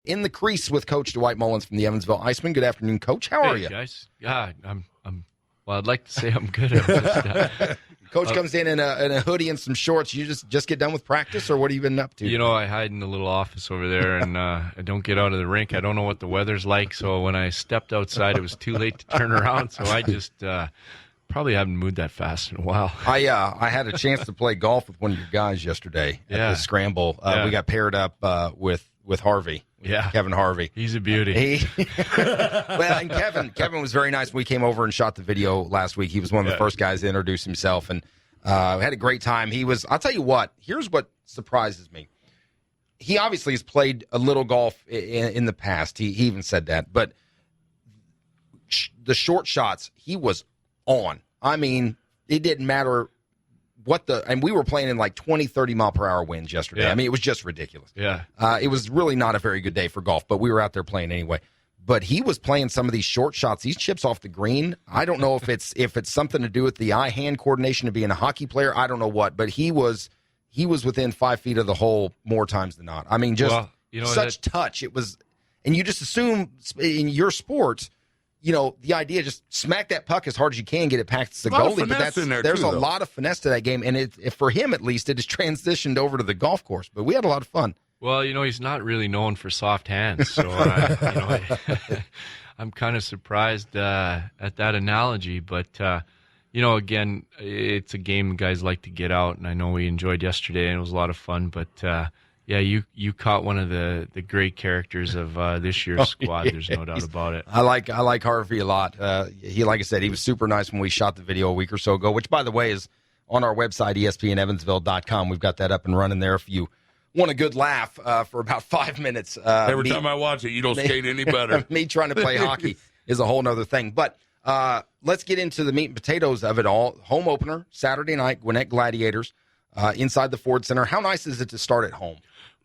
In the crease with Coach Dwight Mullins from the Evansville IceMen. Good afternoon, Coach. How are you? Guys? Yeah, well, I'd like to say I'm good. I'm just, Coach comes in a hoodie and some shorts. You just get done with practice, or what have you been up to? You know, I hide in the little office over there, and I don't get out of the rink. I don't know what the weather's like, so when I stepped outside, it was too late to turn around, so I just probably haven't moved that fast in a while. I had a chance to play golf with one of your guys yesterday at the Scramble. We got paired up with Harvey. Yeah, Kevin Harvey. He's a beauty. Well, and Kevin was very nice. We came over and shot the video last week. He was one of the first guys to introduce himself, and had a great time. I'll tell you what, here's what surprises me. He obviously has played a little golf in the past. He even said that. But the short shots, he was on. I mean, it didn't matter and we were playing in like 20, 30 mile per hour winds yesterday. Yeah. I mean, it was just ridiculous. Yeah. It was really not a very good day for golf, but we were out there playing anyway. But he was playing some of these short shots, these chips off the green. I don't know if it's something to do with the eye-hand coordination of being a hockey player. I don't know what, but he was within 5 feet of the hole more times than not. I mean, just such touch. It was, and you just assume in your sport, you know, the idea just smack that puck as hard as you can, get it past the goalie. But there's a lot of finesse to that game, and for him at least, it has transitioned over to the golf course. But we had a lot of fun. Well, you know, he's not really known for soft hands, so I'm kind of surprised at that analogy. But you know, again, it's a game guys like to get out, and I know we enjoyed yesterday, and it was a lot of fun. But yeah, you caught one of the great characters of this year's squad. There's no doubt about it. I like Harvey a lot. Like I said, he was super nice when we shot the video a week or so ago, which, by the way, is on our website, ESPNEvansville.com. We've got that up and running there if you want a good laugh for about 5 minutes. Every time I watch it, you don't skate any better. Me trying to play hockey is a whole nother thing. But let's get into the meat and potatoes of it all. Home opener, Saturday night, Gwinnett Gladiators, inside the Ford Center. How nice is it to start at home?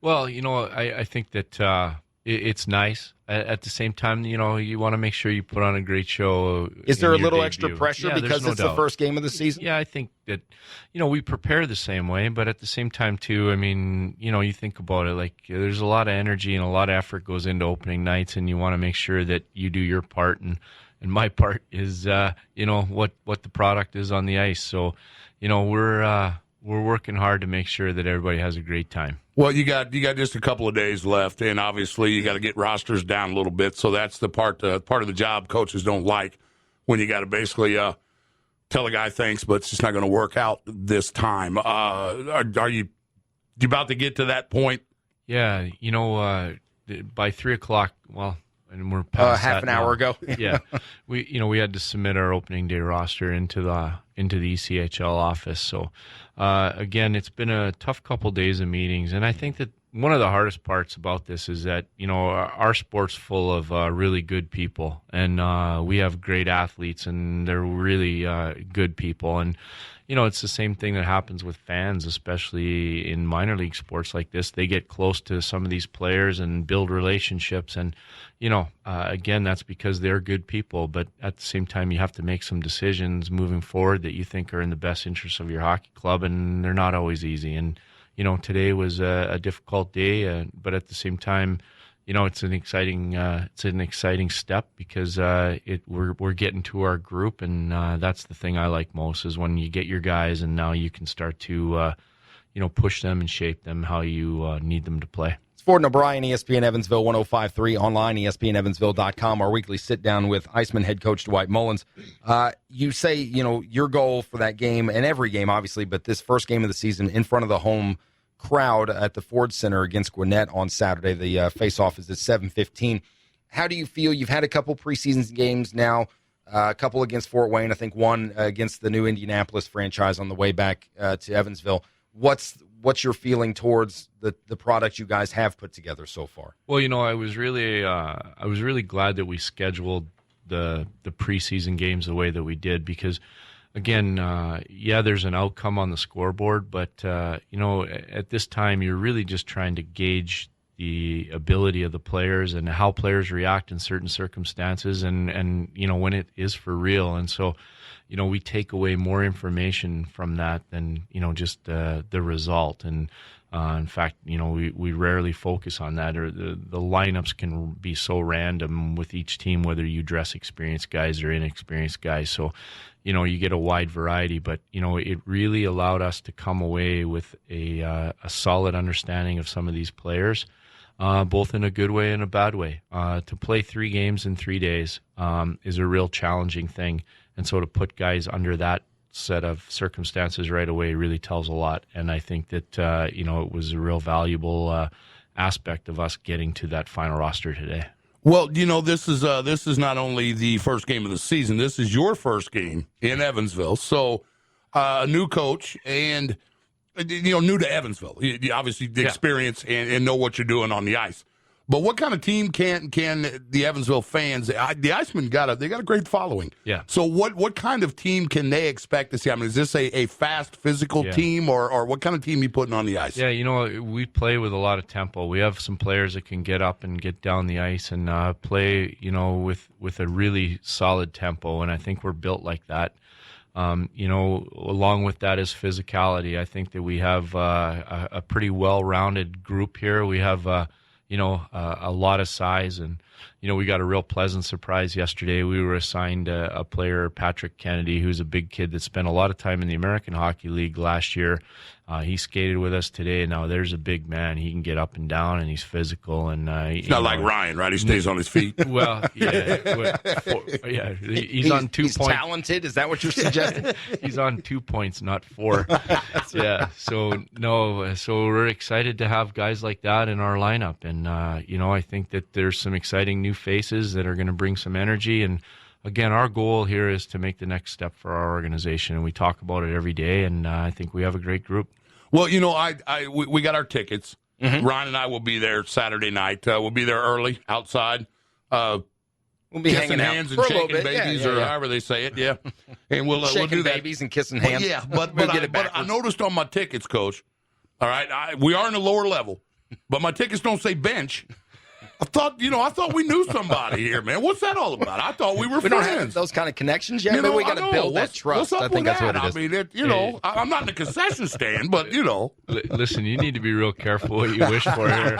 Well, you know, I think that it's nice. At the same time, you know, you want to make sure you put on a great show. Is there a little extra pressure because it's the first game of the season? Yeah, I think that, you know, we prepare the same way, but at the same time, too, I mean, you know, you think about it, like there's a lot of energy and a lot of effort goes into opening nights, and you want to make sure that you do your part, and my part is, you know, what the product is on the ice. So, you know, we're working hard to make sure that everybody has a great time. Well, you got just a couple of days left, and obviously you got to get rosters down a little bit. So that's the part of the job coaches don't like, when you got to basically tell a guy thanks, but it's just not going to work out this time. Are you about to get to that point? Yeah, you know, by 3:00. Well, and we're past half an hour ago. Yeah, we had to submit our opening day roster into the ECHL office. So again, it's been a tough couple days of meetings, and I think that one of the hardest parts about this is that, you know, our sport's full of really good people, and we have great athletes, and they're really good people. And you know, it's the same thing that happens with fans, especially in minor league sports like this. They get close to some of these players and build relationships. And, you know, again, that's because they're good people. But at the same time, you have to make some decisions moving forward that you think are in the best interest of your hockey club, and they're not always easy. And, you know, today was a difficult day, but at the same time, you know, it's an exciting step because we're getting to our group, and that's the thing I like most is when you get your guys, and now you can start to you know, push them and shape them how you need them to play. It's Ford and O'Brien, ESPN Evansville 105.3, online, ESPNEvansville.com. Our weekly sit-down with IceMen head coach Dwight Mullins. You say, you know, your goal for that game, and every game, obviously, but this first game of the season in front of the home crowd at the Ford Center against Gwinnett on Saturday. The face-off is at 7:15. How do you feel? You've had a couple preseason games now, a couple against Fort Wayne, I think one against the new Indianapolis franchise on the way back to Evansville. What's your feeling towards the product you guys have put together so far? Well, you know, I was really glad that we scheduled the preseason games the way that we did, because again, yeah, there's an outcome on the scoreboard, but you know, at this time, you're really just trying to gauge the ability of the players and how players react in certain circumstances, and you know, when it is for real. And so, you know, we take away more information from that than, you know, just the result. And In fact, we rarely focus on that, or the lineups can be so random with each team, whether you dress experienced guys or inexperienced guys. So, you get a wide variety, but, it really allowed us to come away with a solid understanding of some of these players, both in a good way and a bad way. To play 3 games in 3 days is a real challenging thing. And so to put guys under that set of circumstances right away really tells a lot. And I think that, it was a real valuable aspect of us getting to that final roster today. Well, this is not only the first game of the season. This is your first game in Evansville. So a new coach and, new to Evansville. You obviously the experience and know what you're doing on the ice. But what kind of team can the Evansville fans? The IceMen they got a great following. Yeah. So what kind of team can they expect to see? I mean, is this a fast, physical team, or what kind of team are you putting on the ice? Yeah, we play with a lot of tempo. We have some players that can get up and get down the ice and play, with a really solid tempo, and I think we're built like that. Along with that is physicality. I think that we have a pretty well-rounded group here. We have a lot of size, and we got a real pleasant surprise yesterday. We were assigned a player, Patrick Kennedy, who's a big kid that spent a lot of time in the American Hockey League last year. He skated with us today. Now there's a big man. He can get up and down, and he's physical. And it's not like Ryan, right? He stays on his feet. Well, yeah, he's on 2 points. He's talented. Is that what you're suggesting? He's on 2 points, not 4. Yeah. So we're excited to have guys like that in our lineup, and I think that there's some exciting new faces that are going to bring some energy. And again, our goal here is to make the next step for our organization, and we talk about it every day, and I think we have a great group. Well, we got our tickets. Mm-hmm. Ryan and I will be there Saturday night. We'll be there early outside. We'll be hanging hands out and for a shaking babies, or however they say it. Yeah, and we'll do that. Babies and kissing hands. Well, yeah, but I noticed on my tickets, Coach. All right, we are in the lower level, but my tickets don't say bench. I thought we knew somebody here, man. What's that all about? I thought we were we friends. Don't have those kind of connections yet. We got to build that trust. What's up I think with that's what that? it is. I mean, I'm not in the concession stand, but Listen, you need to be real careful what you wish for here.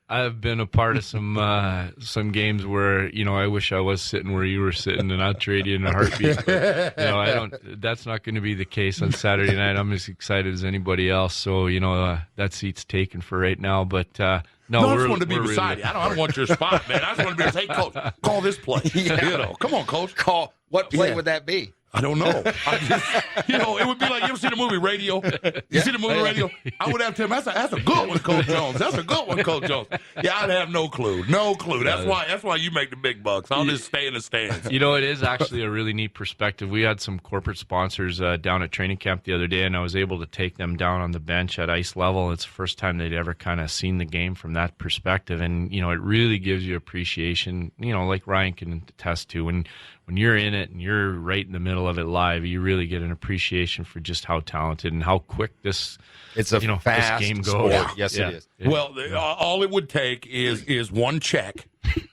I've been a part of some games where I wish I was sitting where you were sitting, and I'll trade you in a heartbeat. But, I don't. That's not going to be the case on Saturday night. I'm as excited as anybody else. So that seat's taken for right now. But no, I just want to be beside you. I don't want your spot, man. I just want to be say, Coach, call this play. Come on, Coach. Call. What play would that be? I don't know. It would be like, you ever see the movie Radio? You see the movie Radio? I would have to tell him, that's a good one, Coach Jones. That's a good one, Coach Jones. Yeah, I'd have no clue. No clue. That's why you make the big bucks. I'll just stay in the stands. It is actually a really neat perspective. We had some corporate sponsors down at training camp the other day, and I was able to take them down on the bench at ice level. It's the first time they'd ever kind of seen the game from that perspective, and, it really gives you appreciation, like Ryan can attest to. When you're in it and you're right in the middle of it live, you really get an appreciation for just how talented and how quick this fast this game goes. Sport. Yes, it is. Well, all it would take is one check.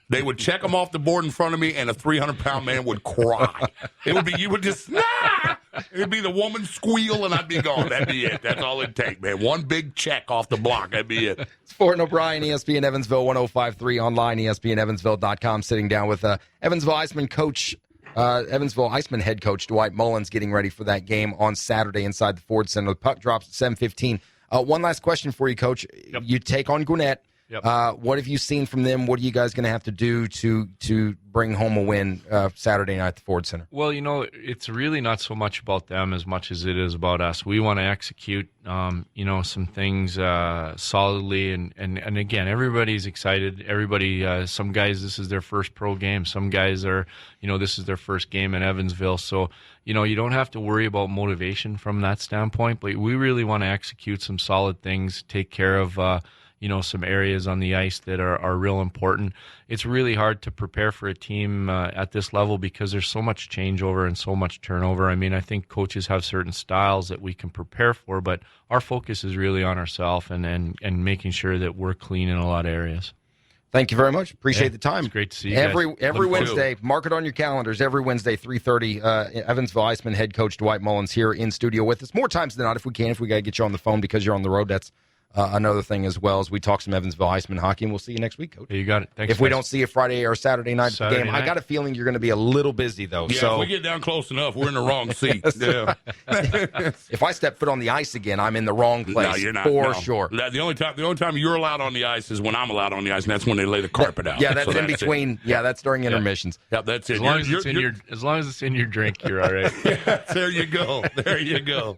They would check them off the board in front of me, and a 300-pound man would cry. You would just, it'd be the woman squeal, and I'd be gone. That'd be it. That's all it'd take, man. One big check off the block. That'd be it. It's Fort and O'Brien, ESPN Evansville 105.3, online, ESPNEvansville.com, sitting down with Evansville IceMen coach, Evansville IceMen head coach Dwight Mullins, getting ready for that game on Saturday inside the Ford Center. The puck drops at 7:15. One last question for you, Coach. Yep. You take on Gwinnett. Yep. What have you seen from them? What are you guys going to have to do to bring home a win Saturday night at the Ford Center? Well, it's really not so much about them as much as it is about us. We want to execute, some things solidly. And again, everybody's excited. Everybody, some guys, this is their first pro game. Some guys are, this is their first game in Evansville. So, you don't have to worry about motivation from that standpoint. But we really want to execute some solid things, take care of some areas on the ice that are real important. It's really hard to prepare for a team at this level because there's so much changeover and so much turnover. I mean, I think coaches have certain styles that we can prepare for, but our focus is really on ourselves and making sure that we're clean in a lot of areas. Thank you very much. Appreciate the time. It's great to see you Every guys. Wednesday, mark it on your calendars. Every Wednesday, 3:30, Evansville IceMen head coach Dwight Mullins here in studio with us. More times than not, if we can, if we got to get you on the phone because you're on the road, that's another thing as well as we talk some Evansville IceMen hockey, and we'll see you next week, Coach. You got it. Thanks. If we don't see you Friday or Saturday night at the game, I got a feeling you're going to be a little busy, though. Yeah, so if we get down close enough, we're in the wrong seat. Yeah. If I step foot on the ice again, I'm in the wrong place. No, you're not. For sure. The only time you're allowed on the ice is when I'm allowed on the ice, and that's when they lay the carpet out. Yeah, that's So in between. Yeah, that's during intermissions. Yep, that's it. As long as it's in your drink, you're all right. There you go. There you go.